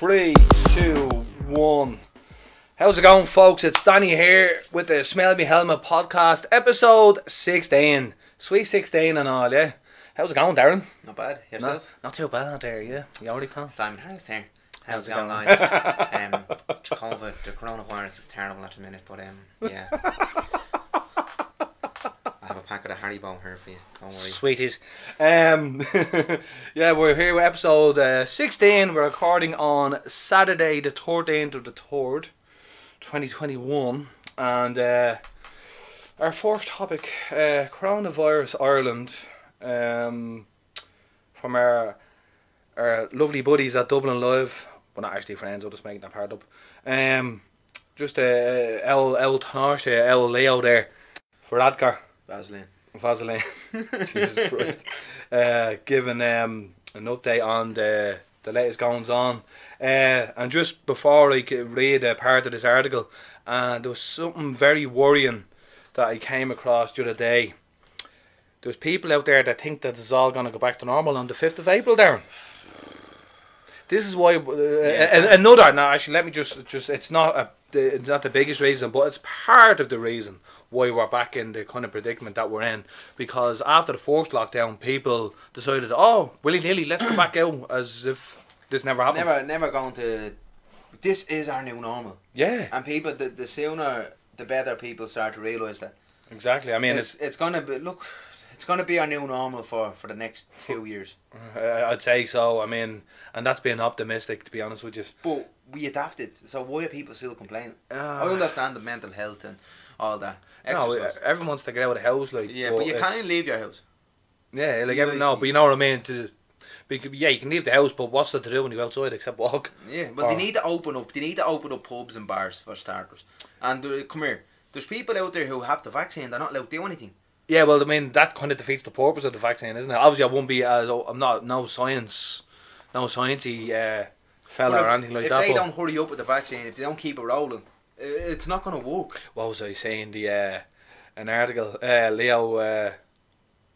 3, 2, 1. How's it going, folks? It's Danny here with the Smell Me Helmet podcast, episode 16. Sweet 16 and all, yeah. How's it going, Darren? Not bad. Yourself? Not too bad there, yeah. You already pal? Simon Harris here. How's it going, guys? COVID, the coronavirus is terrible at the minute, but yeah. I have a packet of Haribo here for you. Don't worry. Sweeties. Yeah, we're here with episode 16. We're recording on Saturday, the 13th of the 3rd, 2021. And our first topic, coronavirus Ireland, from our lovely buddies at Dublin Live. Well, not actually friends, I'll just make that part up. Just El Tanaiste, El Leo there for Adgar. Vaseline. Jesus Christ. Giving an update on the latest goings on. And just before I could read a part of this article, there was something very worrying that I came across the other day. There's people out there that think that it's all going to go back to normal on the 5th of April, Darren. This is why actually let me just it's not the biggest reason, but it's part of the reason why we're back in the kind of predicament that we're in, because after the first lockdown people decided, willy-nilly, let's go back out as if this never happened. Never going to. This is our new normal. Yeah. And people, the sooner the better people start to realise that. Exactly. I mean, it's going to be, look, it's going to be our new normal for the next few years. I'd say so. I mean, and that's being optimistic, to be honest with you. But we adapted, so why are people still complaining? I understand the mental health and all that. Exercise. No, everyone wants to get out of the house, like. Yeah, but you can't leave your house. Yeah, like but you know what I mean. Yeah, you can leave the house, but what's there to do when you go outside except walk? Yeah, but they need to open up. They need to open up pubs and bars for starters. And come here, there's people out there who have the vaccine. They're not allowed to do anything. Yeah, well, I mean that kind of defeats the purpose of the vaccine, isn't it? Obviously, I won't be. I'm not no sciencey fella or anything like that. If they don't hurry up with the vaccine, if they don't keep it rolling, it's not going to work. What was I saying? An article. Leo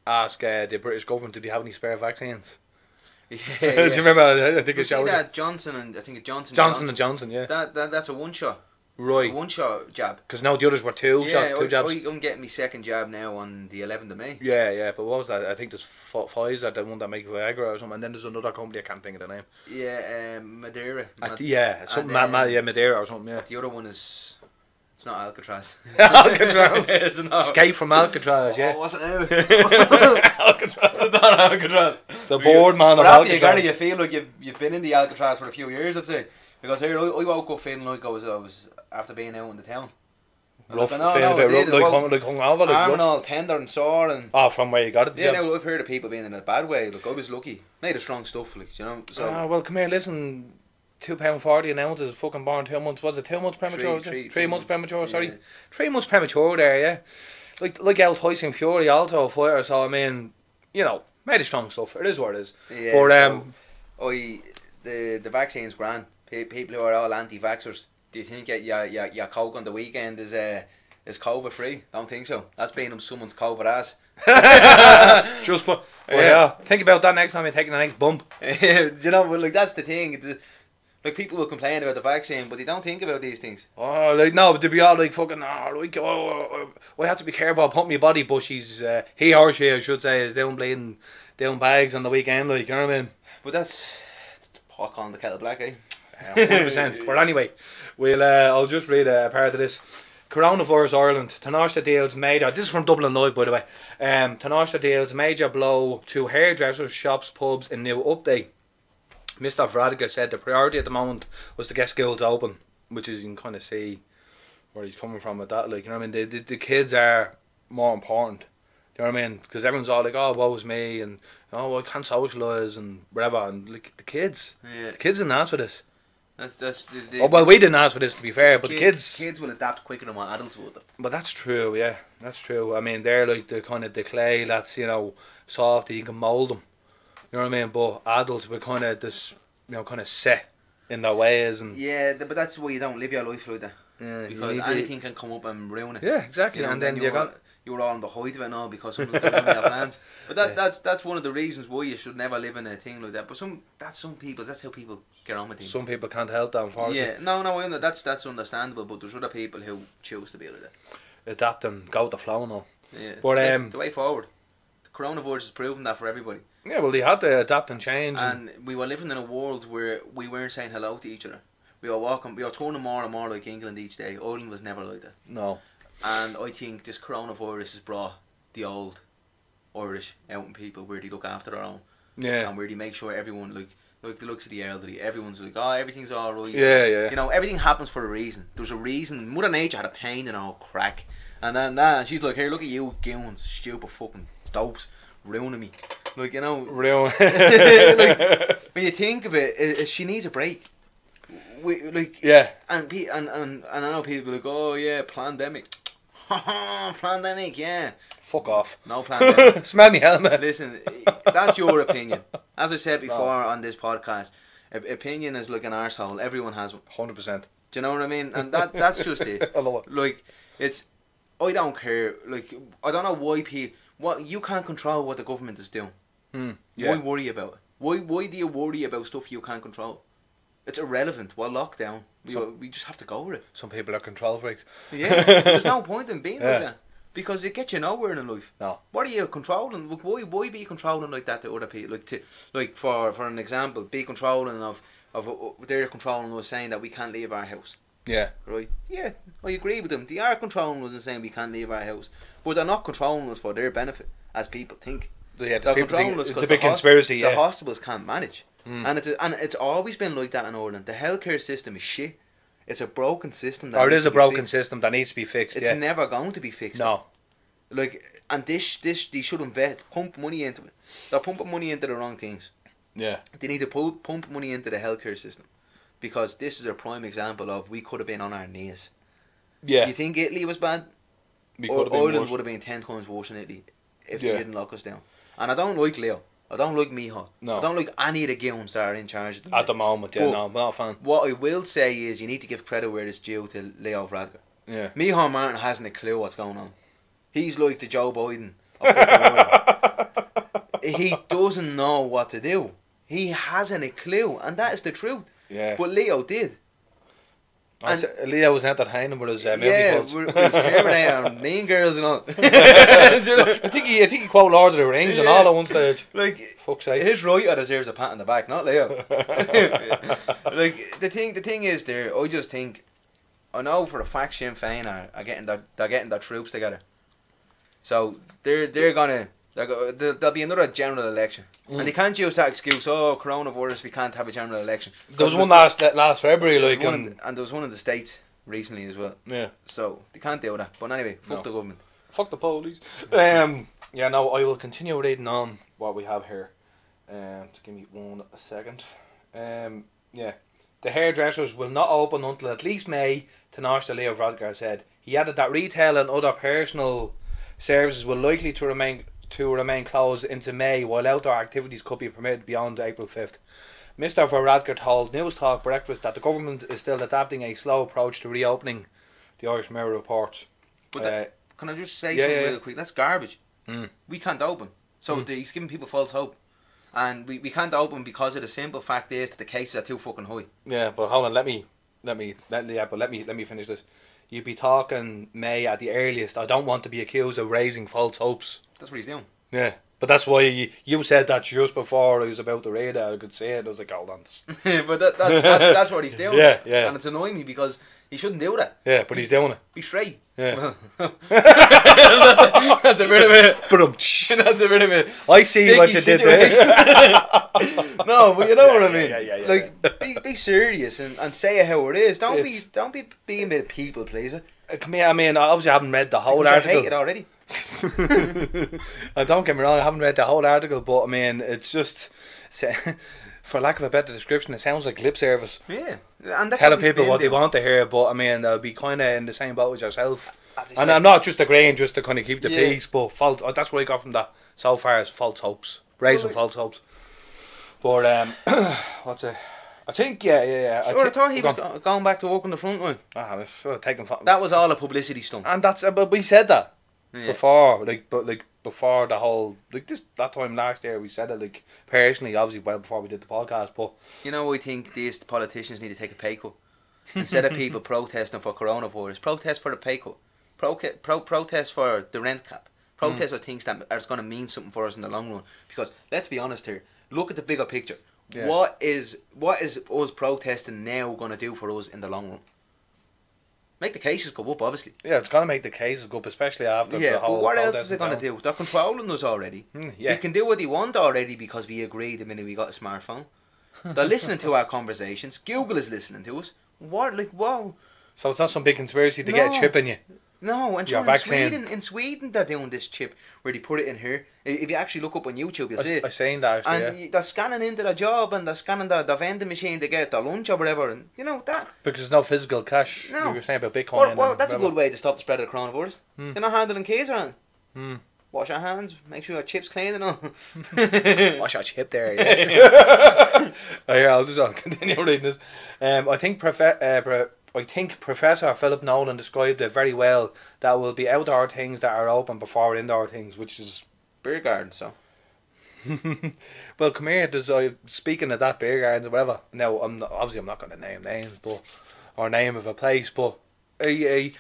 asked the British government, "Did you have any spare vaccines?" Yeah. Do you remember? I think it showed that Johnson and Johnson and Johnson. Yeah. That's a one shot. Right. A one shot jab. Because now the others were two jabs. I'm getting my second jab now on the 11th of May. Yeah. But what was that? I think there's Pfizer, the one that makes Viagra or something, and then there's another company, I can't think of the name. Yeah, Madeira. Madeira or something. Yeah. The other one is. It's not Alcatraz. Alcatraz. It's not. Escape from Alcatraz. Yeah. What's it now? Alcatraz. It's not Alcatraz. The board man of Alcatraz. You feel like you've been in the Alcatraz for a few years, I'd say. Because here I woke up feeling like I was after being out in the town. Rough, like hungover, arm and all tender and sore and. Oh, from where you got it. Yeah, now I've heard of people being in a bad way. Look, I was lucky. Made of strong stuff, like, you know. So. Well, come here, listen. £2.40 an ounce is fucking born 2 months. Was it 2 months premature? 3 months premature. Sorry, 3 months premature there. Yeah, like El Tyson Fury, also a fighter. So I mean, made of strong stuff. It is what it is. Yeah. But the vaccine's grand. People who are all anti-vaxxers, do you think your coke on the weekend is COVID free? Don't think so. That's being someone's COVID ass. Just put. Yeah. Think about that next time you're taking a nice bump. But like that's the thing. Like people will complain about the vaccine, but they don't think about these things. Oh, like no, but they'll be all like fucking. I have to be careful. Put my body, but he or she, I should say, is down bags on the weekend. Like, you know what I mean? But it's pot calling the kettle black, eh? 100%. But anyway, I'll just read a part of this. Coronavirus Ireland. Tanaiste deals major. This is from Dublin Live, by the way. Tanaiste deals major blow to hairdressers, shops, pubs in new update. Mr. Varadkar said the priority at the moment was to get schools open, which is, you can kind of see where he's coming from with that. Like, you know what I mean? The kids are more important. You know what I mean? Because everyone's all like, oh, woe is me, and I can't socialise and whatever. And like the kids didn't ask for this. We didn't ask for this, to be fair, but kids will adapt quicker than what adults would. But that's true, yeah, that's true. I mean, they're like the kind of the clay that's soft, you can mould them. You know what I mean? But adults were kind of this, kind of set in their ways, and but that's why you don't live your life like that. Yeah, because anything can come up and ruin it. Yeah, exactly. And then you were all on the height of it and all because someone's going to ruin your plans. But that's one of the reasons why you should never live in a thing like that. But that's how people get on with things. Some people can't help that, unfortunately. Yeah, no, I know that's understandable. But there's other people who choose to be like that. Adapt and go with the flow now. Yeah, but it's the way forward. The coronavirus has proven that for everybody. Yeah, well, they had to adapt and change. And we were living in a world where we weren't saying hello to each other. We were turning more and more like England each day. Ireland was never like that. No. And I think this coronavirus has brought the old Irish out in people where they look after their own. Yeah. And where they make sure everyone, like the looks of the elderly, everyone's like, oh, everything's alright. Yeah, yeah. You know, everything happens for a reason. There's a reason. Mother Nature had a pain in her crack. And then and she's like, here, look at you goons, stupid fucking dopes, ruining me. Like, you know. Like, when you think of it, she needs a break. Yeah. And I know people are like, oh yeah, pandemic. Pandemic, yeah. Fuck off. No pandemic. Smell me helmet. Listen, that's your opinion. As I said before on this podcast, opinion is like an arsehole. Everyone has one. 100%. Do you know what I mean? And that's just it. I love it. Like, I don't care. Like, I don't know why you can't control what the government is doing. Yeah. Why worry about it? Why do you worry about stuff you can't control? It's irrelevant. Well, lockdown. We just have to go with it. Some people are control freaks. Yeah. There's no point in being like that. Because it gets you nowhere in life. No. What are you controlling? Why be controlling like that to other people? Like for an example, be controlling of they're controlling us saying that we can't leave our house. Yeah. Right? Yeah, I agree with them. They are controlling us and saying we can't leave our house. But they're not controlling us for their benefit, as people think. Yeah, they're controlling us it's a big conspiracy, the hospitals can't manage. And it's always been like that in Ireland. The healthcare system is shit. It's a broken system. Or it is a broken system that needs to be fixed. It's never going to be fixed. No. Like, and this they should pump money into it. They're pumping money into the wrong things. Yeah. They need to pump money into the healthcare system, because this is a prime example of we could have been on our knees. Yeah. You think Italy was bad? Ireland would have been 10 times worse than Italy if they didn't lock us down. And I don't like Leo. I don't like Miho. No. I don't like any of the goons that are in charge at the moment. Yeah, no, I'm not a fan. What I will say is you need to give credit where it's due to Leo Varadkar. Yeah. Miho Martin hasn't a clue what's going on. He's like the Joe Biden of fucking Ireland. He doesn't know what to do. He hasn't a clue, and that is the truth. Yeah. But Leo did. And Leo was entertaining with his movie quotes. With his Terminator and Mean Girls and all. I think he quoted Lord of the Rings and all at one stage. Like, fuck's sake. His writer deserves a pat on the back, not Leo. Like, the thing is there, I just think, I know for a fact Sinn Féin are getting their troops together. So there'll be another general election, and they can't use that excuse. Oh, coronavirus, we can't have a general election. There was one last February, like, and there was one in the States recently as well. Yeah. So they can't do that. But anyway, fuck the government. Fuck the police. Yeah. No, I will continue reading on what we have here. Just give me 1 second. Yeah. The hairdressers will not open until at least May, Tanaiste Leo Varadkar said. He added that retail and other personal services will likely to remain closed into May, while outdoor activities could be permitted beyond April 5th. Mr. Varadkar told News Talk Breakfast that the government is still adapting a slow approach to reopening, the Irish Mirror reports. But can I just say something real quick? That's garbage. We can't open. So he's giving people false hope. And we can't open because of the simple fact is that the cases are too fucking high. Yeah, but hold on, let me finish this. You'd be talking May at the earliest. I don't want to be accused of raising false hopes. That's what he's doing. Yeah, but that's why you said that just before I was about to read it. I could say it. I was like, hold on. But that's what he's doing. Yeah, yeah. And it's annoying me because he shouldn't do that. Yeah, but he's doing it. He's straight. Yeah. That's a bit of it. That's a bit of it. I see what you did there. No, but you know what I mean. Yeah. Like, be serious and say it how it is. Don't be being a people pleaser. Come here. I mean, obviously, I haven't read the whole article. I hate it already. Don't get me wrong. I haven't read the whole article, but I mean, it's just, for lack of a better description, it sounds like lip service. Yeah, and that's telling people what they want to hear, but I mean, they'll be kind of in the same boat as yourself. And I'm not just agreeing just to kind of keep the peace, but that's what I got from that so far is false hopes, raising false hopes. But what's it? I think yeah. Sure, I thought he was going back to work on the front line. I was taking. That was all a publicity stunt. And that's but we said that. Yeah. Before the whole that time last year we said it like personally, obviously well before we did the podcast, but You know, I think these politicians need to take a pay cut. Instead of people protesting for coronavirus, protest for the pay cut. Protest for the rent cap. Protest for things that are going to mean something for us in the long run. Because let's be honest here, look at the bigger picture. Yeah. What is us protesting now going to do for us in the long run? Make the cases go up, obviously. yeah, it's gonna make the cases go up, especially after the whole. But what else is protesting it going to down. do? They're controlling us already. Yeah. They can do what they want already because we agreed the minute we got a smartphone. They're listening to our conversations. Google is listening to us. What, like, wow. So it's not some big conspiracy to get a No. chip in you. No, and Your so vaccine. in Sweden they're doing this chip where they put it in here. If you actually look up on YouTube, you'll see it. I seen that actually. And they're scanning into the job and they're scanning the vending machine to get their lunch or whatever. And you know that. Because there's no physical cash. No. You were saying about Bitcoin. Well, and that's a whatever. good way to stop the spread of the coronavirus. You're not handling keys around. Hmm. Wash your hands. Make sure your chip's clean and all. Wash your chip there. Yeah. I'll continue reading this. I think Professor Philip Nolan described it very well. That will be outdoor things that are open before indoor things, which is. Beer garden, so. Well, come here. Speaking of that beer gardens or whatever. Now, I'm not going to name names, or name of a place, but a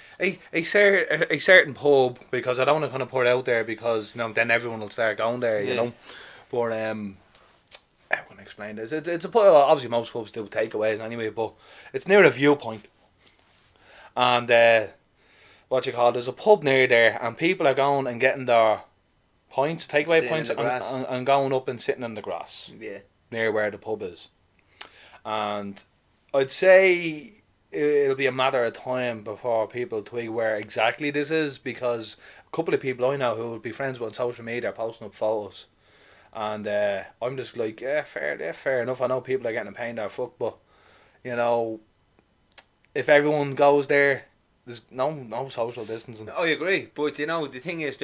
certain pub, because I don't want to kind of put it out there because then everyone will start going there, you know. But how can I explain this? It's a pub. Obviously, most pubs do takeaways anyway, but it's near a viewpoint, and there's a pub near there, and people are going and getting their points, takeaway Sitting points, in the grass. and going up and sitting in the grass Yeah. near where the pub is. And I'd say it'll be a matter of time before people twig where exactly this is, because a couple of people I know who would be friends with on social media are posting up photos, and I'm just like, fair enough. I know people are getting a pain in their fuck, but you know, if everyone goes there, there's no social distancing. I agree, but you know the thing is,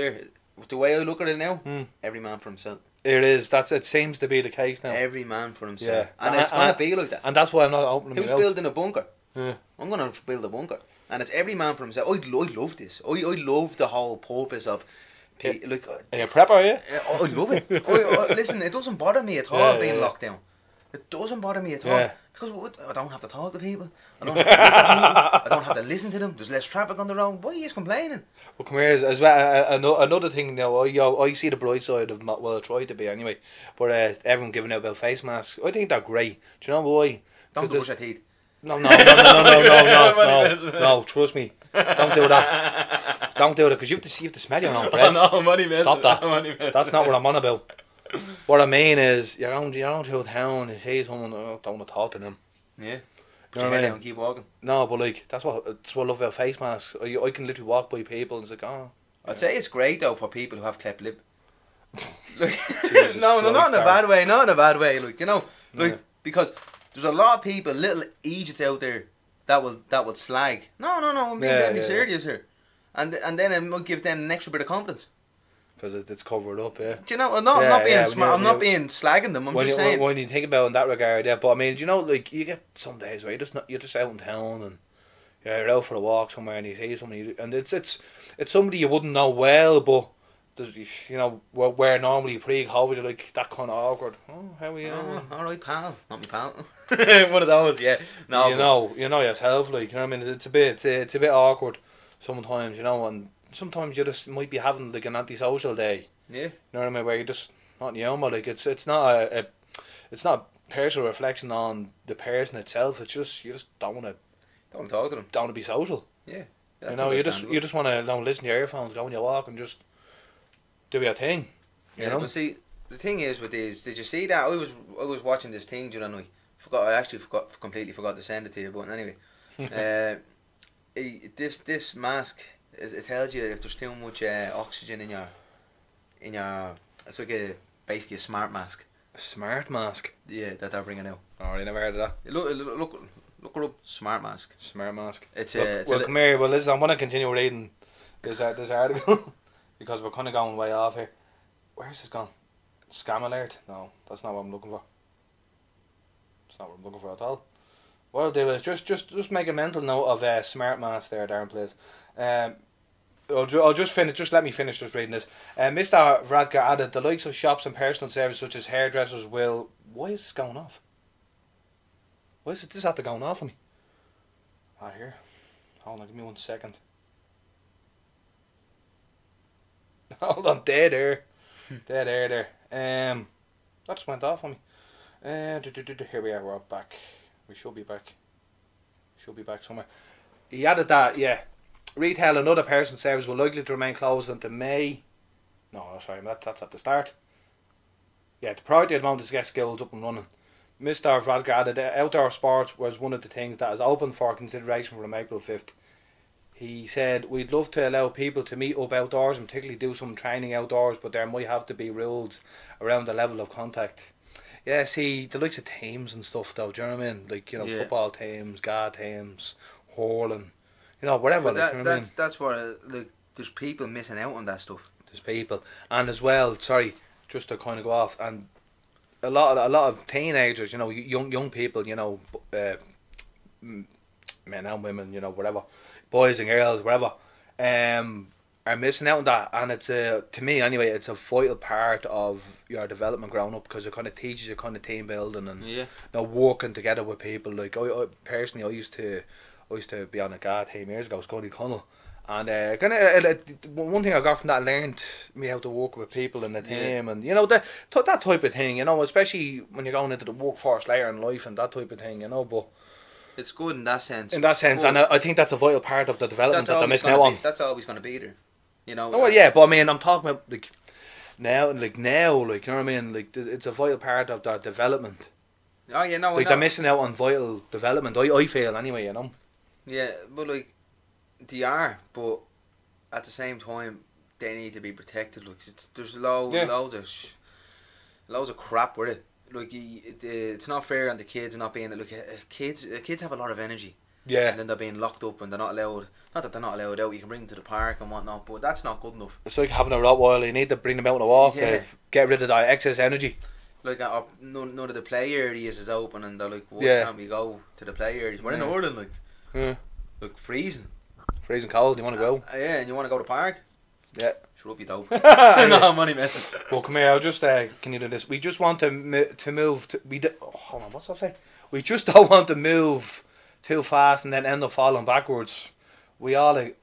the way I look at it now, every man for himself. It is. It seems to be the case now. Every man for himself. Yeah. And it's gonna be like that. And that's why I'm not opening Who's my mouth. building a bunker? Yeah. I'm gonna build a bunker, and it's every man for himself. I love this. I love the whole purpose of, like. Are you a prepper, are you? I love it. Listen, it doesn't bother me at all being locked down. It doesn't bother me at all. Yeah. Because I don't have to talk to people. I don't have to look at people. I don't have to listen to them. There's less traffic on the road. Why are you complaining? Well, come here, as well, another thing now, I see the bright side of, well, I try to be anyway, but everyone giving out about face masks, I think they're great. Do you know why? Don't brush your teeth. No, trust me. Don't do that. Don't do that, because you have to smell your own breath. Stop that. That's not what I'm on about. What I mean is, you're going to town, you see someone, don't want to talk to them. Yeah. You know what I mean? And keep walking. No, but like, that's what I love about face masks. I can literally walk by people and it's like, oh. I'd say it's great though for people who have cleft lip. Like, Jesus no, not in a Christ, bad way. Not in a bad way. Like, you know, because there's a lot of people, little idiots out there that will slag. No. I'm being deadly serious here, and then it might give them an extra bit of confidence. Because it's covered up, yeah. Do you know? I'm not being I'm not being slagging them. I'm just saying. When you think about it in that regard, yeah. But I mean, you know, like you get some days where you're just out in town and you're out for a walk somewhere and you see somebody, and it's somebody you wouldn't know well, but there's, you know, where normally pre-COVID you're like that kind of awkward. Oh, how are you? All right, pal. Not me pal. One of those, yeah. No, you know yourself, like, you know what I mean. It's a bit awkward sometimes, you know, and sometimes you just might be having like an antisocial day. Yeah. You know what I mean? Where you're just not in your own, but like it's not a personal reflection on the person itself. It's just you just don't want to talk to them. Don't want to be social. Yeah. You know, you just want to listen to your earphones, go on your walk, and just do your thing. You know. But see, the thing is with these, did you see that? I was watching this thing during the night. I completely forgot to send it to you, but anyway, this mask. It tells you if there's too much oxygen in your. It's like basically a smart mask. A smart mask. Yeah, that they're bringing out. Oh, I never heard of that. Look her up. Smart mask. Smart mask. Come here. Well, listen. I want to continue reading this article because we're kind of going way off here. Where's this gone? Scam alert? No, that's not what I'm looking for. That's not what I'm looking for at all. What I'll do is just make a mental note of smart mask there, Darren, please. I'll just finish. Just let me finish just reading this. Mr. Radker added, the likes of shops and personal service such as hairdressers will. Why is this going off? Why is this after going off on me? Here. Hold on, give me 1 second. Hold on, dead air. Dead air there. That just went off on me. Here we are, we're back. We should be back. Should be back somewhere. He added that, yeah. Retail and other personal service will likely to remain closed until May. No, sorry, that's at the start. Yeah, the priority at the moment is to get skills up and running. Mr. Radker added outdoor sports was one of the things that is open for consideration from April 5th. He said, we'd love to allow people to meet up outdoors and particularly do some training outdoors, but there might have to be rules around the level of contact. Yeah, see, the likes of teams and stuff though, do you know what I mean? Like, you know, football teams, guard teams, hurling, you know, whatever. But you know what I mean? That's where, like, there's people missing out on that stuff. There's people. And as well, sorry, just to kind of go off, and a lot of teenagers, you know, young people, you know, men and women, you know, whatever, boys and girls, whatever, are missing out on that. And it's to me anyway, it's a vital part of your development growing up, because it kind of teaches you kind of team building and you know, working together with people. Like I personally, I used to be on a guard team years ago, Scotty Connell. And one thing I got from that, I learned me how to work with people in the team, and you know that type of thing, you know, especially when you're going into the workforce later in life and that type of thing, you know. But it's good in that sense. In that sense, and I think that's a vital part of the development that they're missing out on. That's always going to be there, you know. Oh well, yeah, but I mean, I'm talking about now, like you know what I mean. Like it's a vital part of their development. Oh yeah, no, like they're missing out on vital development. I feel anyway, you know. Yeah, but like. They are, but at the same time, they need to be protected. Like there's loads of crap with it. Like it's not fair on the kids not being. Look, kids have a lot of energy. Yeah. And then they're being locked up and they're not allowed. Not that they're not allowed out. You can bring them to the park and whatnot, but that's not good enough. It's like having a Rottweiler. You need to bring them out on a walk to get rid of that excess energy. Like none of the play areas is open, and they're like, why can't we go to the play areas? We're in Ireland, like freezing. Freezing cold, you want to go? Yeah, and you want to go to the park? Yeah. Shut up, you dope. No, I'm only messing. Well, come here, I'll just, can you do this? We just want to move, hold on, what's that say? We just don't want to move too fast and then end up falling backwards. What way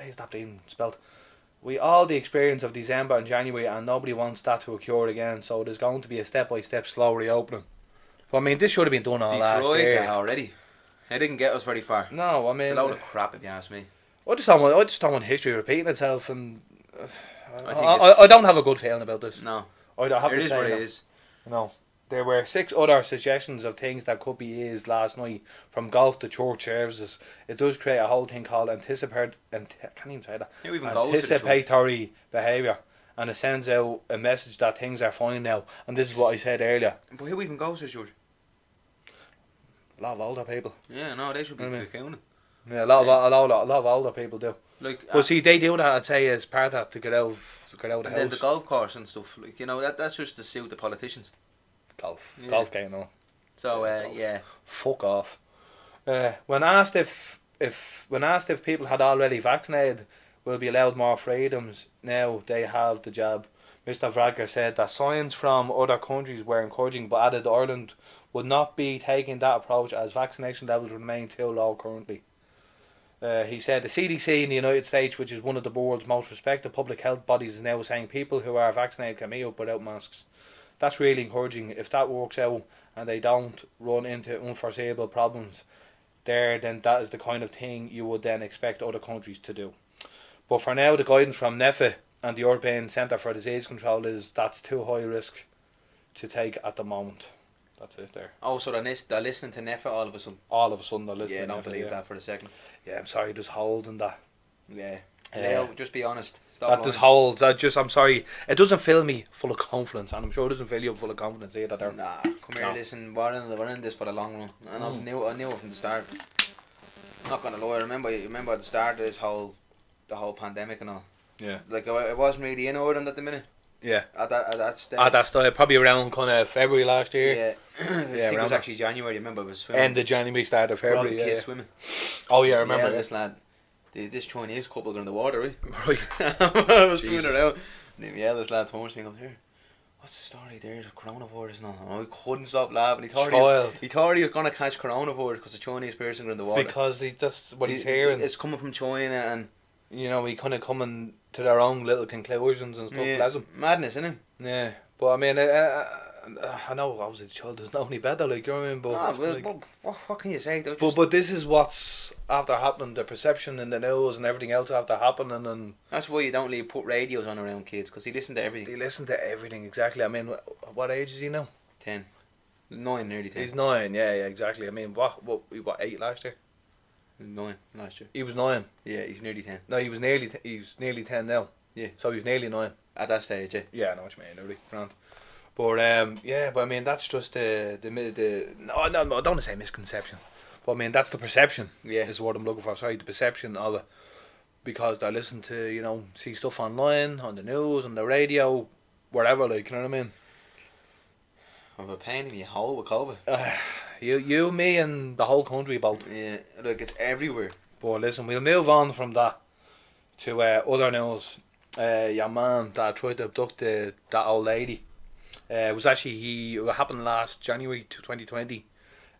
is that being spelled? We all the experience of December and January, and nobody wants that to occur again, so there's going to be a step-by-step slow reopening. But I mean, this should have been done all last year. Already. It didn't get us very far. No, I mean, it's a load of crap if you ask me. I just don't want history repeating itself, and I don't have a good feeling about this. No, I have it is what it is. No, there were 6 other suggestions of things that could be eased last night, from golf to church services. It does create a whole thing called anticipatory behaviour, and it sends out a message that things are fine now. And this is what I said earlier. But who even goes to church? A lot of older people. Yeah, no, they should be counting. Yeah, a lot of older people do. Like, but see, they do that, I'd say, as part of that, to get out of the house. Then the golf course and stuff, like, you know, that's just to suit the politicians. Golf game, no. So yeah. Fuck off. When asked if people had already vaccinated, will be allowed more freedoms now they have the jab, Mr. Radker said that signs from other countries were encouraging, but added Ireland would not be taking that approach as vaccination levels remain too low currently. He said the CDC in the United States, which is one of the world's most respected public health bodies, is now saying people who are vaccinated can meet up without masks. That's really encouraging. If that works out and they don't run into unforeseeable problems there, then that is the kind of thing you would then expect other countries to do. But for now, the guidance from NEFA and the European Centre for Disease Control is that's too high risk to take at the moment. That's it there. Oh, so they're listening to NEFA all of a sudden? All of a sudden they're listening to NEFA. Yeah, don't believe that for a second. Yeah, I'm sorry, there's holes in that. Yeah. Leo, just be honest. Stop that there's holes. I'm sorry. It doesn't fill me full of confidence, and I'm sure it doesn't fill you full of confidence either. There. Nah, come here, listen. We're in this for the long run, and I knew it from the start. I'm not gonna lie. I remember at the start of the whole pandemic and all. Yeah. Like I wasn't really in Ireland at the minute. Yeah. At that stage. At that stage, probably around kind of February last year. Yeah. I think it was actually January. I remember it was swimming. End of January, start of February. Kids swimming. Oh yeah, I remember. This lad. This Chinese couple got in the water, right? Right. I was swimming Jesus. around. And the eldest lad told me, here, what's the story there? The coronavirus and all. And I couldn't stop laughing. He thought he was going to catch coronavirus because the Chinese person got in the water. Because that's what he's hearing. It's coming from China and... You know, he kind of coming to their own little conclusions and stuff. Yeah, madness, isn't it? Yeah. But I mean, I know obviously the child doesn't know any better, like, you know what I mean? But, what can you say? But this is what's after happening, the perception in the news and everything else after happening, and that's why you don't really put radios on around kids, because they listen to everything. They listen to everything, exactly. I mean, what age is he now? 10. 9, nearly 10. He's 9, yeah, exactly. I mean, what 8 last year? 9 last year. He was 9. Yeah, he's nearly 10. No, he was nearly 10 now. Yeah. So he was nearly 9. At that stage, yeah. Yeah, I know what you mean, really. Grand. But yeah, but I mean, that's just no, I don't want to say misconception, but I mean, that's the perception. Yeah. Is what I'm looking for. Sorry, the perception of it, because they listen to, you know, see stuff online, on the news, on the radio, wherever, like, you know what I mean. I've a pain in the hole with COVID. You, me, and the whole country both. Yeah, like, it's everywhere. But listen, we'll move on from that to other news. Your man that tried to abduct that old lady. It was actually, it happened last January 2020.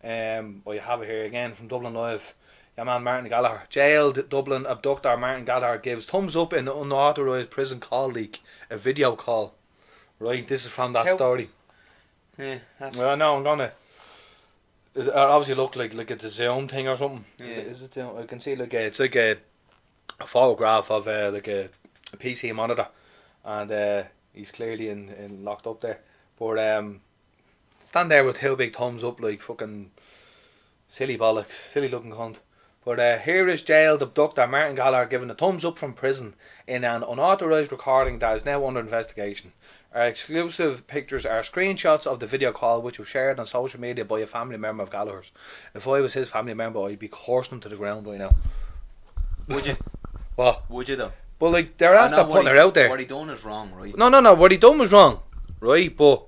Well, you have it here again from Dublin Live. Your man Martin Gallagher. Jailed Dublin abductor Martin Gallagher gives thumbs up in unauthorised prison call leak. A video call. Right, this is from that story. Yeah, that's... Well, no, I'm gonna... It obviously look like it's a Zoom thing or something. Yeah. Is it I can see it's like a photograph of like a PC monitor, and he's clearly in locked up there. But stand there with two big thumbs up, like fucking silly bollocks, silly looking cunt. But here is jailed abductor Martin Gallagher giving a thumbs up from prison in an unauthorised recording that is now under investigation. Our exclusive pictures are screenshots of the video call which was shared on social media by a family member of Gallagher's. If I was his family member, I'd be cursing him to the ground right now. Would you? What? Would you though? Well, like, they're after putting her out there. What he done is wrong, right? No, what he done was wrong, right? But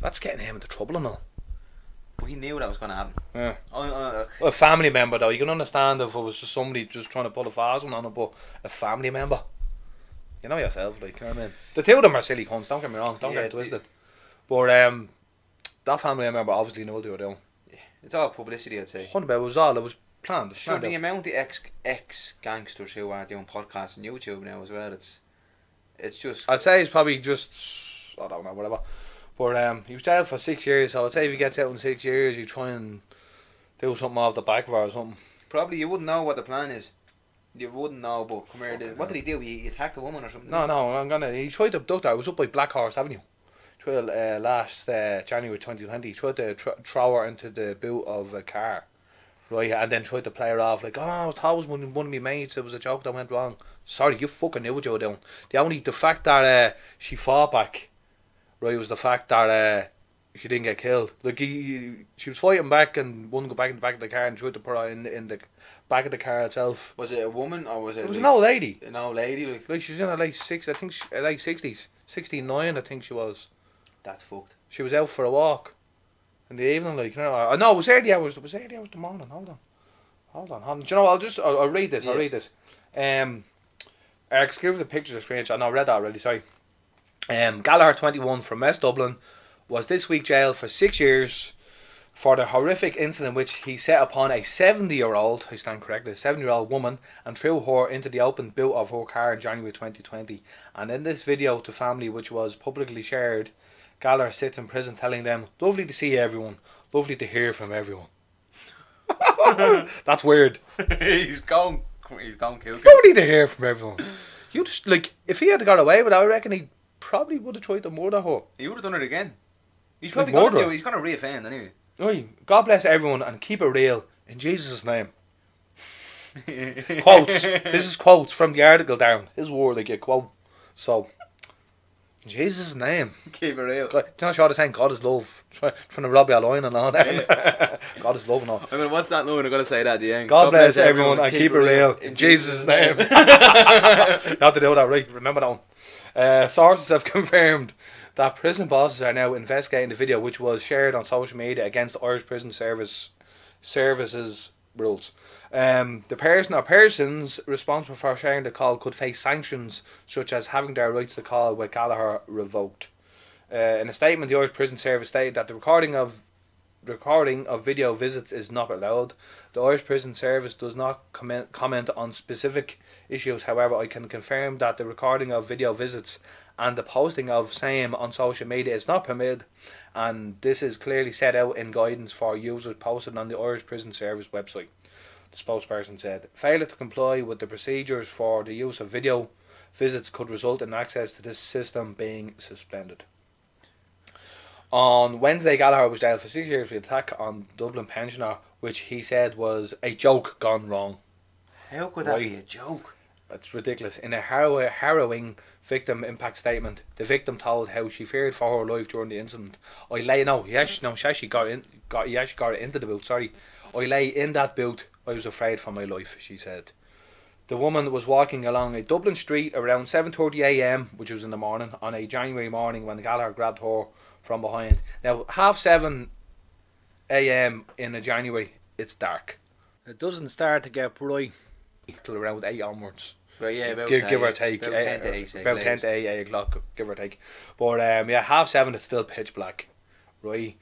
that's getting him into trouble and all. But he knew that was going to happen. Yeah. A family member though, you can understand if it was just somebody just trying to pull a fast one on it, but a family member. You know yourself, like, you know what I mean? The two of them are silly cunts, don't get me wrong, don't get it twisted. But that family member obviously knew what they were doing. Yeah, it's all publicity, I'd say. 100%, it was planned. Sure, the amount of ex gangsters who are doing podcasts on YouTube now as well, it's just... I'd say it's probably just, I don't know, whatever. But he was jailed for 6 years, so I'd say if he gets out in 6 years, you try and do something off the back of her or something. Probably you wouldn't know what the plan is. You wouldn't know, but come here. What did he do? He attacked a woman or something? No, he tried to abduct her. It was up by Black Horse Avenue. Last January 2020. He tried to throw her into the boot of a car. Right, and then tried to play her off like, oh, I thought it was one of my mates, it was a joke that went wrong. Sorry, you fucking knew what you were doing. The fact that she fought back, right, was the fact that she didn't get killed. Like, she was fighting back and wouldn't go back in the back of the car and tried to put her in the back of the car itself. Was it a woman or was it? It was an old lady. An old lady, like she was in her late 60s, 69, I think she was. That's fucked. She was out for a walk in the evening, like, you know. No, it was early hours. It was early hours of the morning. Hold on. Do you know? I'll read this. Yeah. I'll read this. Our exclusive pictures of screenshot. No, I read that already. Sorry. Gallagher, 21, from West Dublin, was this week jailed for 6 years for the horrific incident in which he set upon a 70-year-old, I stand corrected, a 70-year-old woman and threw her into the open boot of her car in January 2020. And in this video to family, which was publicly shared, Gallagher sits in prison telling them, lovely to see everyone, lovely to hear from everyone. That's weird. He's gone cuckoo. Lovely to hear from everyone. You just, like, if he had got away with it, I reckon he probably would have tried to murder her. He would have done it again. He's probably going to do it. He's going to re-offend anyway. Right. God bless everyone and keep it real in Jesus' name. Quotes. This is quotes from the article down. His word, like a quote. So, in Jesus' name. Keep it real. God, do you know what saying? God is love. Trying to rob your line and all that. Yeah. God is love and all. I mean, what's that line? I'm going to say that at the end. God bless everyone and keep it real in Jesus' name. You have to do that, right? Remember that one. Sources have confirmed that prison bosses are now investigating the video which was shared on social media against the Irish Prison Services rules. The person or persons responsible for sharing the call could face sanctions such as having their rights to call with Gallagher revoked. In a statement, the Irish Prison Service stated that the recording of video visits is not allowed. The Irish Prison Service does not comment on specific issues. However, I can confirm that the recording of video visits and the posting of same on social media is not permitted, and this is clearly set out in guidance for users posted on the Irish Prison Service website. The spokesperson said, failure to comply with the procedures for the use of video visits could result in access to this system being suspended. On Wednesday, Gallagher was jailed for 6 years for the attack on Dublin pensioner, which he said was a joke gone wrong. How could that be a joke? It's ridiculous. In a harrowing victim impact statement, the victim told how she feared for her life during the incident. He actually got into the boot. Sorry, I lay in that boot. I was afraid for my life, she said. The woman was walking along a Dublin street around 7:30 a.m, which was in the morning, on a January morning when Gallagher grabbed her from behind. Now, 7:30 a.m. in a January, it's dark. It doesn't start to get bright till around 8 onwards. Well, yeah, give or take. About 10 to 8. About 10 to 8 o'clock, give or take. But yeah, 7:30 it's still pitch black, right?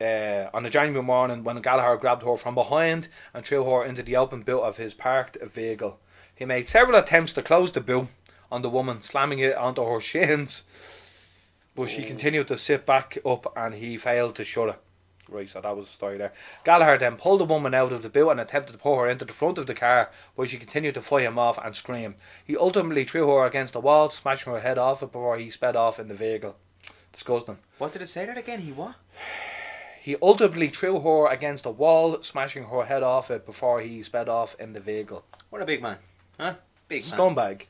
On a January morning when Gallagher grabbed her from behind and threw her into the open boot of his parked vehicle. He made several attempts to close the boot on the woman, slamming it onto her shins, but she continued to sit back up and he failed to shut it. Right, so that was the story there. Gallagher then pulled the woman out of the boot and attempted to pull her into the front of the car, but she continued to fight him off and scream. He ultimately threw her against the wall, smashing her head off it before he sped off in the vehicle. Disgusting. What did it say that again? He what? He ultimately threw her against the wall, smashing her head off it before he sped off in the vehicle. What a big man. Huh? Big man. Scumbag.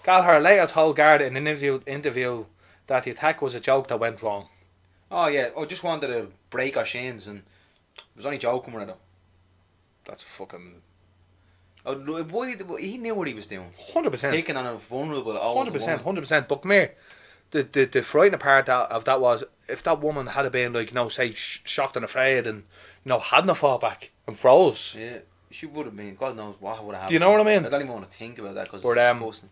Gallagher later told Garda in an interview that the attack was a joke that went wrong. Oh yeah, I just wanted to break our shins and I was only joking with it though. That's fucking... He knew what he was doing. 100%. Taking on a vulnerable old 100%, woman. 100%. But come here. The frightening part of that was, if that woman had been like, say, shocked and afraid and, hadn't fought back and froze. Yeah, she would have been. God knows what would have happened. Do you know what I mean? I don't even want to think about that because it's disgusting.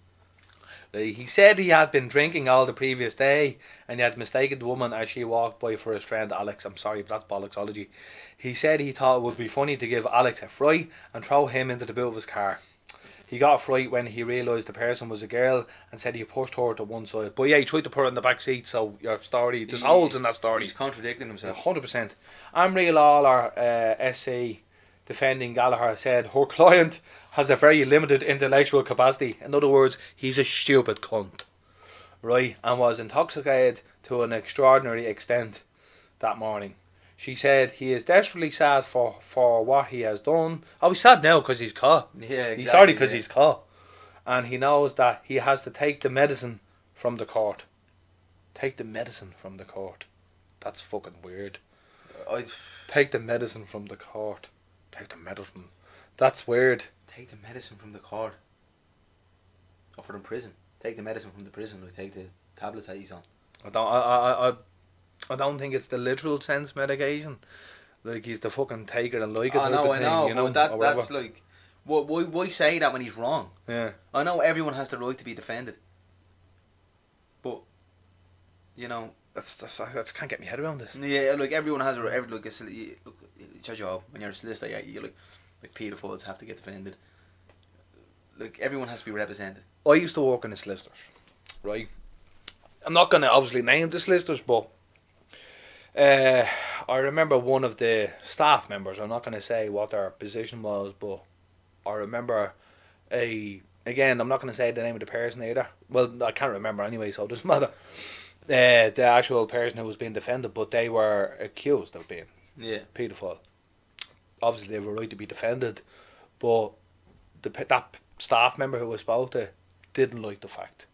He said he had been drinking all the previous day and he had mistaken the woman as she walked by for his friend Alex. I'm sorry, but that's bollocksology. He said he thought it would be funny to give Alex a fright and throw him into the boot of his car. He got a fright when he realised the person was a girl and said he pushed her to one side. But yeah, he tried to put her in the back seat, so your story, there's holes in that story. He's contradicting himself. 100%. Amri Lawler, SC, defending Gallagher, said her client has a very limited intellectual capacity. In other words, he's a stupid cunt. Right? And was intoxicated to an extraordinary extent that morning. She said he is desperately sad for what he has done. Oh, he's sad now because he's caught. Yeah, exactly. He's sorry because he's caught. And he knows that he has to take the medicine from the court. Take the medicine from the court. That's fucking weird. Take the medicine from the court. Take the medicine. That's weird. Take the medicine from the court. Or from prison. Take the medicine from the prison. Or take the tablets that he's on. I don't think it's the literal sense medication. Like he's the fucking taker and like it type of I know, thing, but that's like, why say that when he's wrong? Yeah. I know everyone has the right to be defended, but that's can't get my head around this. Yeah, like everyone has look, it's your job when you're a solicitor. Yeah, you like paedophiles have to get defended. Like everyone has to be represented. I used to work in the solicitors, right? I'm not going to obviously name the solicitors, but I remember one of the staff members, I'm not going to say what their position was, but I remember again, I'm not going to say the name of the person either. Well, I can't remember anyway, so it doesn't matter. The actual person who was being defended, but they were accused of being paedophile. Obviously, they have a right to be defended, but that staff member who was spoke to didn't like the fact.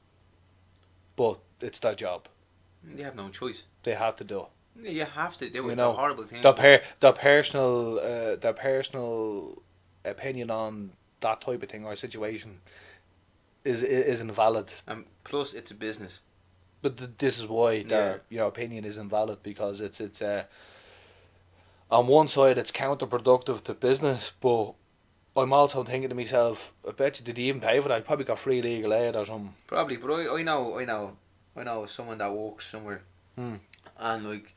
But it's their job. They have no choice. They have to do it. You have to do it. It's a horrible thing. The personal opinion on that type of thing or situation is invalid. And plus, it's a business. But this is why your opinion is invalid, because it's on one side it's counterproductive to business, but I'm also thinking to myself, I bet you, did he even pay for that? He probably got free legal aid or something. Probably, but I know someone that works somewhere, Hmm. and like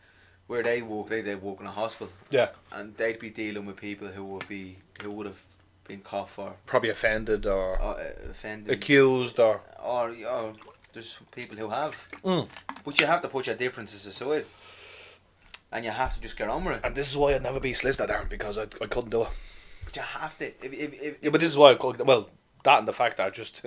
where they work, they work in a hospital, Yeah. and they'd be dealing with people who would have been caught for Probably offended or offending, accused or. or there's people who have, Mm. but you have to put your differences aside, and you have to just get on with it. And this is why I'd never be solicitor, Darren, because I couldn't do it. But you have to. Yeah, but this is why I couldn't. Well, that and the fact that just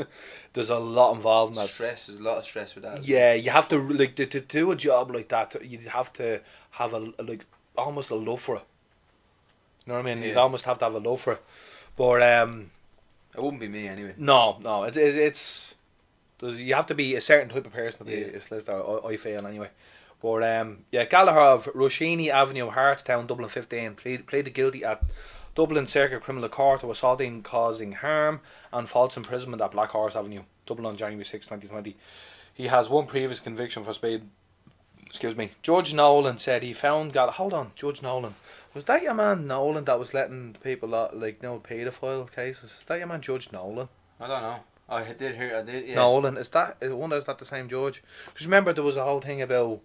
there's a lot involved in that. Stress, there's a lot of stress with that. Yeah, you have to like to do a job like that. You have to have a like almost a love for it. You know what I mean? Yeah. You'd almost have to have a love for it. But It wouldn't be me anyway. no, it's you have to be a certain type of person to be Yeah. a solicitor. I feel anyway. But yeah, Gallagher of Roshini Avenue, Hartstown, Dublin 15, pleaded guilty at Dublin Circuit Criminal Court of assaulting, causing harm and false imprisonment at Black Horse Avenue, Dublin on January 6, 2020. He has one previous conviction for speed. Excuse me. Judge Nolan said he found hold on, Judge Nolan. Was that your man Nolan that was letting people like paedophile cases? Is that your man Judge Nolan? I don't know. I did hear. I did. Yeah. Nolan, is that? I wonder, is that the same judge? Because remember there was a whole thing about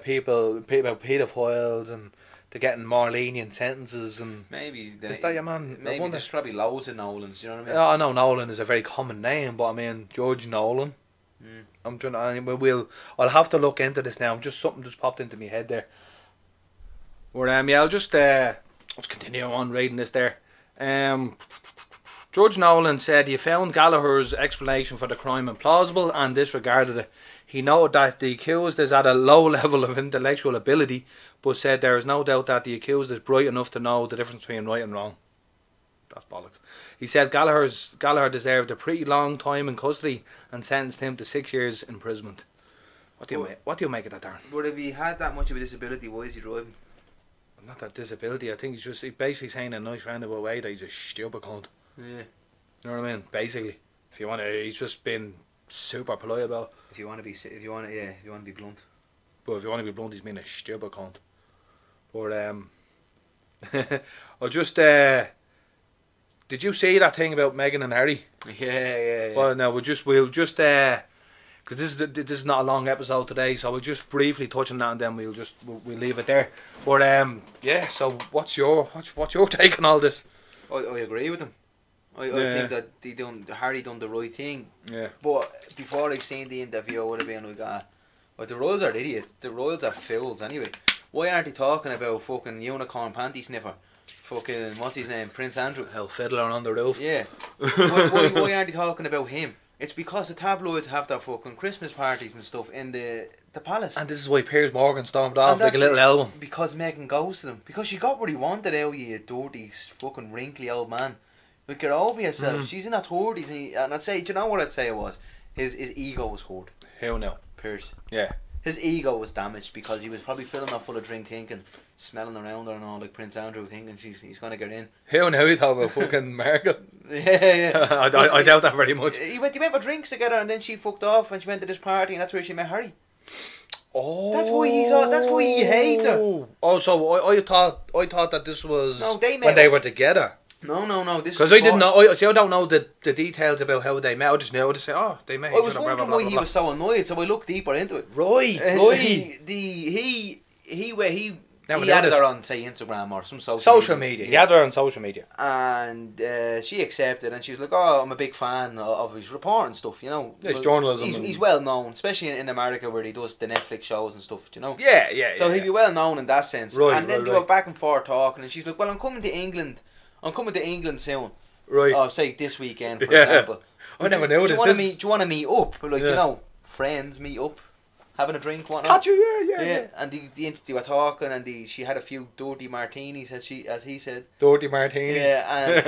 people about paedophiles and they're getting more lenient sentences and. Maybe. Is that your man? I Maybe wonder. there's probably loads of Nolans. You know what I mean? Yeah, I know Nolan is a very common name, but I mean George Nolan. Mm. I'm trying to. I'll have to look into this now. Just something just popped into my head there. Well, yeah, I'll just let's continue on reading this there. Judge Nolan said he found Gallagher's explanation for the crime implausible and disregarded it. He noted that the accused is at a low level of intellectual ability, but said there is no doubt that the accused is bright enough to know the difference between right and wrong. That's bollocks. He said Gallagher deserved a pretty long time in custody and sentenced him to 6 years imprisonment. What do you make of that, Darren? But if he had that much of a disability, why is he driving? Not that disability. I think he's basically saying in a nice roundabout way that he's a stupid cunt. Yeah. You know what I mean? Basically, if you want to, he's just been super polite about it. If you want to be blunt. But if you want to be blunt, he's been a stupid cunt. But I'll just did you see that thing about Meghan and Harry? Yeah. Well, no, we'll just because this is not a long episode today, so we'll just briefly touch on that and then we'll leave it there. But yeah. So what's your take on all this? I agree with him. I think that Harry done the right thing. Yeah. But before I seen the interview, I would have been like, but the royals are idiots. The royals are fools anyway. Why aren't they talking about fucking unicorn panty sniffer? Fucking what's his name? Prince Andrew. Hell, fiddler on the roof. Yeah. why aren't they talking about him? It's because the tabloids have their fucking Christmas parties and stuff in the palace. And this is why Piers Morgan stormed off like a little album. Because Meghan goes to them. Because she got what he wanted out of you dirty, fucking wrinkly old man. Like, get over yourself. She's in her 30s and I'd say, do you know what I'd say it was? His ego was hurt. Who knew? Piers. Yeah. His ego was damaged because he was probably filling her full of drink thinking, smelling around her and all like Prince Andrew thinking he's going to get in. Who knew he thought about fucking Margaret? Yeah. I doubt that very much. He went for drinks together and then she fucked off and she went to this party and that's where she met Harry. Oh. That's why he hates her. Oh, so I thought that this was they met when they were together. No. This because I didn't know. I don't know the details about how they met. I just knew. I just say, oh, they met. I was wondering why he was so annoyed, so I looked deeper into it. Right. He He added her on, say, Instagram or some social media. He had her on social media. And she accepted, and she was like, oh, I'm a big fan of his reporting stuff, you know. His journalism. He's well known, especially in America where he does the Netflix shows and stuff, you know. Yeah. So he'd be well known in that sense. Right, and then they were back and forth talking, and she's like, well, I'm coming to England soon. Right. Oh, say this weekend, for example. I never knew this. Do you want to meet up? Like, you know, friends meet up. Having a drink, whatnot. Got you, yeah. And they were talking, and she had a few dirty martinis, as he said. Dirty martinis. Yeah, and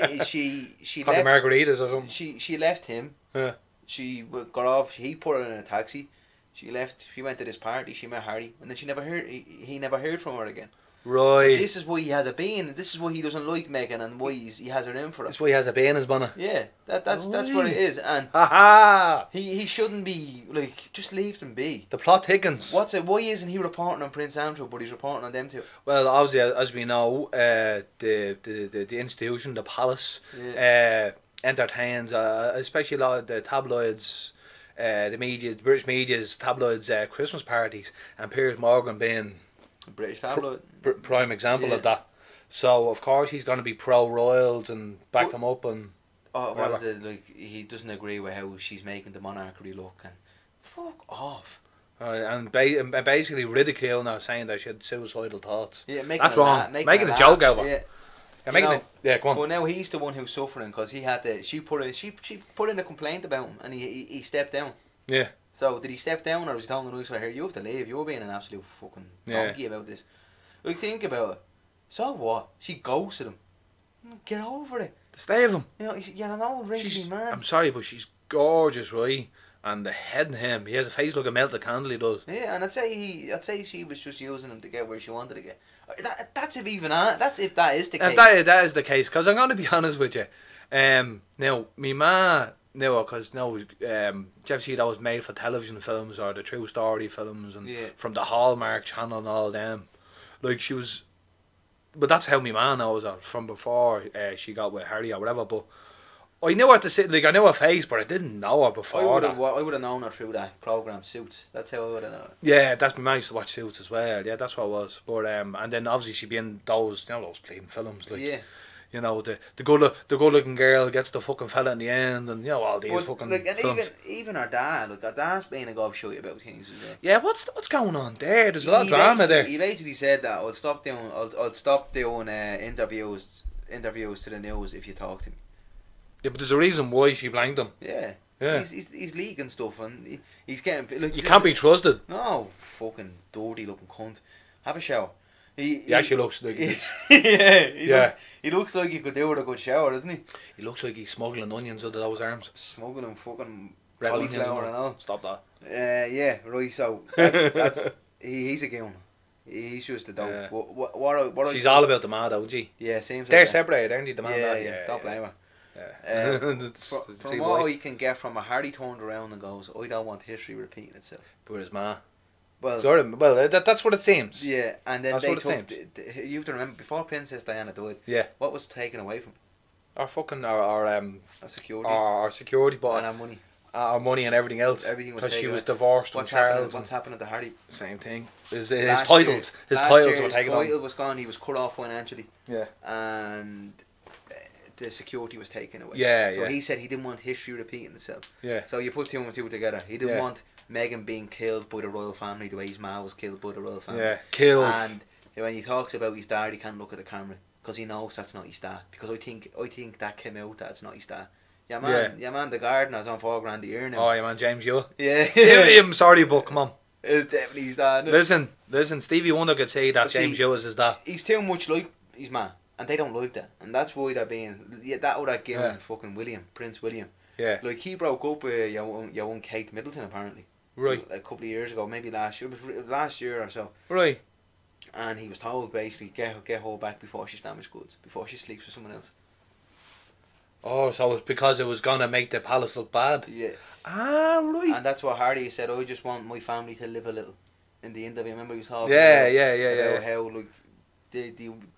then she Probably left. margaritas or something. She left him. Yeah. She got off. He put her in a taxi. She left. She went to this party. She met Harry, and then she never heard. He never heard from her again. Right. So this is why he has a bane, and this is why he doesn't like Meghan, and why he has her in for it. That's why he has a bee in his bonnet. Yeah, that's what it is, and Ha he shouldn't be like, just leave them be. The plot thickens. What's it? Why isn't he reporting on Prince Andrew, but he's reporting on them too? Well, obviously, as we know, the institution, the palace, entertains, especially a lot of the tabloids, the media, the British media's tabloids, Christmas parties, and Piers Morgan being British tabloid. prime example of that. So of course he's going to be pro royals and back them up and. Oh, what is it? Like, he doesn't agree with how she's making the monarchy look, and fuck off. And basically ridicule now, saying that she had suicidal thoughts. Yeah, that's wrong. Making a joke out of it. Yeah, go on. But now he's the one who's suffering because he had to. She put in a complaint about him, and he stepped down. Yeah. So did he step down, or was he telling the news right here? You have to leave. You're being an absolute fucking donkey about this. Like, think about it. So what? She ghosted him. Get over it. The stay of him. You know, you're an old wrinkly man. I'm sorry, but she's gorgeous, right? And the head in him, he has a face like a melted candle. He does. Yeah, and I'd say she was just using him to get where she wanted to get. That's if that is the case. That is the case, because I'm going to be honest with you. Now, me ma. No, because did you ever see those made for television films or the true story films and from the Hallmark channel and all them? Like, she was, but that's how my man knows her from before she got with Harry or whatever. But I knew her to say, like, I knew her face, but I didn't know her before. I would have known her through that program Suits. That's how I would have known her. Yeah, that's my man used to watch Suits as well. Yeah, that's what it was. But and then obviously she'd be in those, those bleeding films, like. Yeah. You know, the good looking girl gets the fucking fella in the end, and all these fucking films. Even her dad, her dad's being a gobshite about things as well. Yeah, what's going on there? There's a lot of drama there. He basically said that I'll stop doing interviews to the news if you talk to me. Yeah, but there's a reason why she blanked him. Yeah. He's leaking stuff, and he's getting like. You can't be trusted. No, fucking dirty looking cunt. Have a shower. He actually looks like he looks like he could do with a good shower, doesn't he? He looks like he's smuggling onions out of those arms. Smuggling fucking red cauliflower and all. Stop that. Yeah, right. So that's he's a goon. He's just a dog. Yeah. What she's all about the man, though, isn't she? Yeah, seems. They're like separated, aren't they? The man. Yeah. Don't blame her. Yeah. From what I can get from her, Harry turned around and goes, "I don't want history repeating itself." But his ma. Well, that's what it seems. Yeah, and then you have to remember, before Princess Diana died, what was taken away from our fucking our security, our security, but and our money and everything else. Everything was because she was away. divorced from Charles. What's happening to Harry? Same thing. His titles were taken. His title was gone. He was cut off financially. Yeah, and the security was taken away. Yeah, so he said he didn't want history repeating itself. Yeah. So you put two and two together. He didn't want Meghan being killed by the royal family the way his ma was killed by the royal family. Yeah, killed. And when he talks about his dad, he can't look at the camera because he knows that's not his dad. Because I think that came out that it's not his dad. Yeah, man, the gardener's on $4,000 a year now. Oh, yeah, man, James Yu. Yeah. I'm sorry, but come on. It's definitely his dad. Listen, Stevie Wonder could say that James Yu is his dad. He's too much like his man, and they don't like that, and that's why they're being that other guy, fucking Prince William. Yeah. Like, he broke up with your own Kate Middleton apparently. Right. A couple of years ago, maybe last year. It was last year or so. Right. And he was told basically get her back before she's damaged goods, before she sleeps with someone else. Oh, so it's because it was gonna make the palace look bad. Yeah. Ah, right. And that's what Harry said. I just want my family to live a little. In the interview, remember he was talking about how like they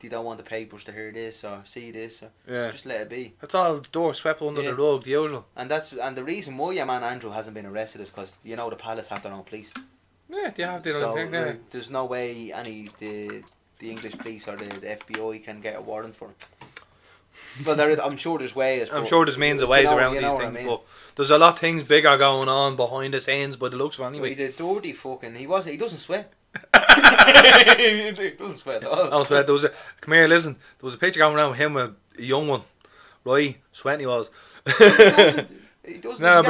don't want the papers to hear this or see this. Or just let it be. That's all door swept under the rug, the usual. And the reason why your man Andrew hasn't been arrested is because the palace have their own police. Yeah, they have their own thing. Yeah. Like, there's no way the English police or the FBI can get a warrant for him. But I'm sure there's ways. I'm sure there's means and ways around these things. I mean? But there's a lot of things bigger going on behind the scenes, by the looks of it anyway. Well, he's a dirty fucking. He doesn't sweat. He doesn't sweat at all. No sweat. Come here, listen. There was a picture going around with him with a young one, right? Sweating he was. He doesn't. No,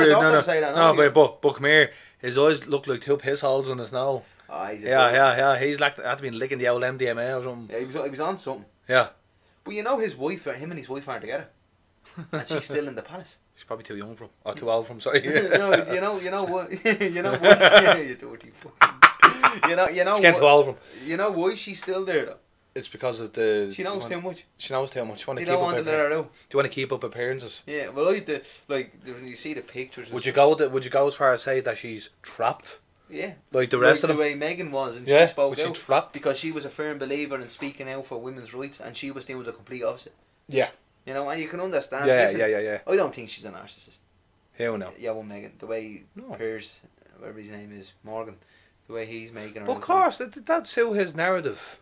but come here. His eyes look like two piss holes in the snow. Oh, He's like had to be licking the old MDMA or something. Yeah, he was on something. Yeah. But him and his wife aren't together, and she's still in the palace. She's probably too young for him, or too old for him. Sorry. you know what? You dirty fucking. You know. She's getting too old for him. You know why she's still there though? It's because of the... She knows too much. She knows too much. They don't want to let her out. Do you want to keep up appearances? Yeah, well, when you see the pictures... Would you go as far as say that she's trapped? Yeah. Like the rest of them? The way Meghan was, and yeah, she spoke was out. she trapped? Because she was a firm believer in speaking out for women's rights, and she was doing the complete opposite. Yeah. You know, and you can understand. Yeah, listen, yeah. I don't think she's a narcissist. Hell no. Yeah, well, Meghan, the way Piers, whatever his name is, Morgan, the way he's making her... But of course, that'd suit his narrative.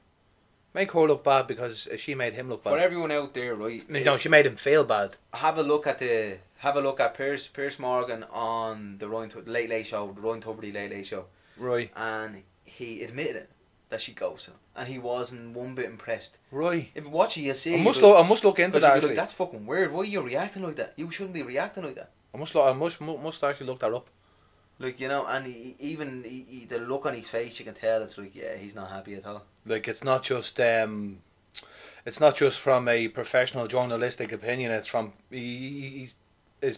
Make her look bad because she made him look bad. For everyone out there, right? No, she made him feel bad. Have a look at Piers Morgan on the Late Late Show, the Ryan Tuberty Late Late Show. Right. And he admitted it, that she ghosted him, and he wasn't one bit impressed. Right. If you watch it, you'll see. I must look into that. Actually. Like, that's fucking weird. Why are you reacting like that? You shouldn't be reacting like that. I must actually look that up. Like, you know, and the look on his face, you can tell it's like, yeah, he's not happy at all. Like, it's not just from a professional journalistic opinion. It's from his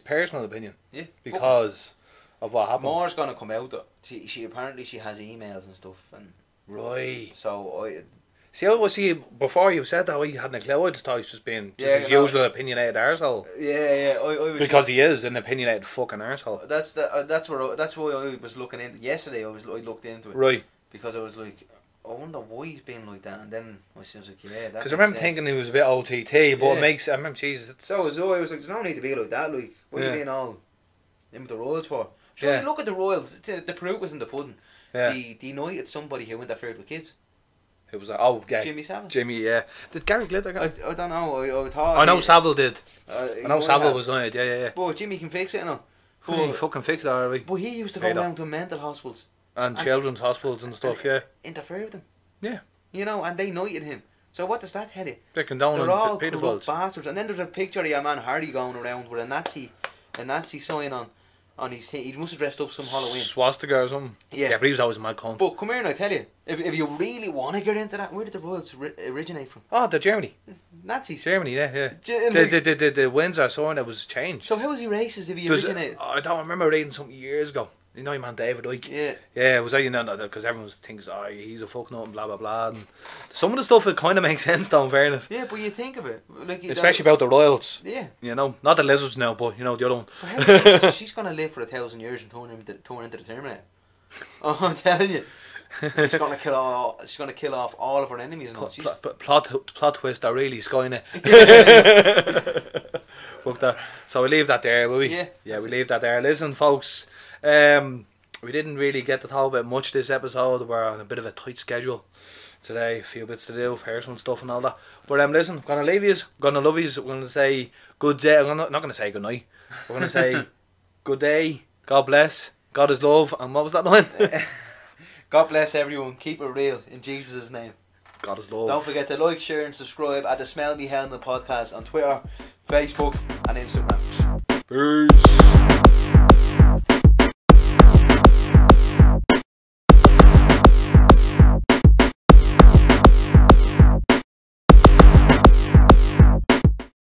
personal opinion. Yeah. Because of what happened. More's gonna come out though. She apparently has emails and stuff, and right. So before you said that, I hadn't a clue. I just thought he was just being his usual opinionated arsehole. Yeah. I was because he is an opinionated fucking arsehole. That's why I was looking into yesterday. I looked into it. Right. Because I was like, I wonder why he's being like that, and then I was like, yeah. Because I remember thinking he was a bit OTT, but it makes. I remember, Jesus. So as though I was like, there's no need to be like that. Like, what are you being all in with the royals for? Sure, you look at the royals. The proof was in the pudding. Yeah. The United somebody who interfered with kids. It was yeah. Jimmy Savile. Jimmy, yeah. Did Gary Glitter go? I don't know. I thought. I know Savile did. I know Savile was on it. Yeah. But Jimmy can fix it now. He fucking fixed it already. But he used to go around to mental hospitals and children's hospitals and stuff. Yeah. Interfere with them. Yeah. You know, and they knighted him. So what does that tell you? They're condoning all pedophiles. Bastards. And then there's a picture of your man Harry going around with a Nazi sign on his thing. He must have dressed up some Halloween. Swastika or something. Yeah, but he was always a mad cunt. But come here and I tell you, if you really want to get into that, where did the royals originate from? Oh, the Germany. Nazis. Germany, yeah. The Windsor sign that was changed. So how was he racist if he originated? I don't remember reading something years ago. You know your man David Icke? Yeah. Yeah, it was like, you know, because everyone thinks, he's a fuck nut and blah, blah, blah. And some of the stuff, it kind of makes sense though, in fairness. Yeah, but you think of it. Like, especially about the royals. Yeah. You know, not the lizards now, but, you know, the other one. But she's going to live for 1,000 years and turn into the Terminator. Oh, I'm telling you. She's going to kill off all of her enemies and all. Plot twist are really Skynet. Fuck that. So we leave that there, will we? Yeah, we leave that there. Listen, folks, we didn't really get to talk about much this episode. We're on a bit of a tight schedule today. A few bits to do, personal stuff and all that. But listen, I'm going to leave you. I'm going to love you. I'm going to say good day. I'm not going to say good night. We're going to say good day. God bless. God is love. And what was that line? God bless everyone. Keep it real in Jesus' name. God is love. Don't forget to like, share and subscribe at the Smell Me Helmet podcast on Twitter, Facebook and Instagram. Peace.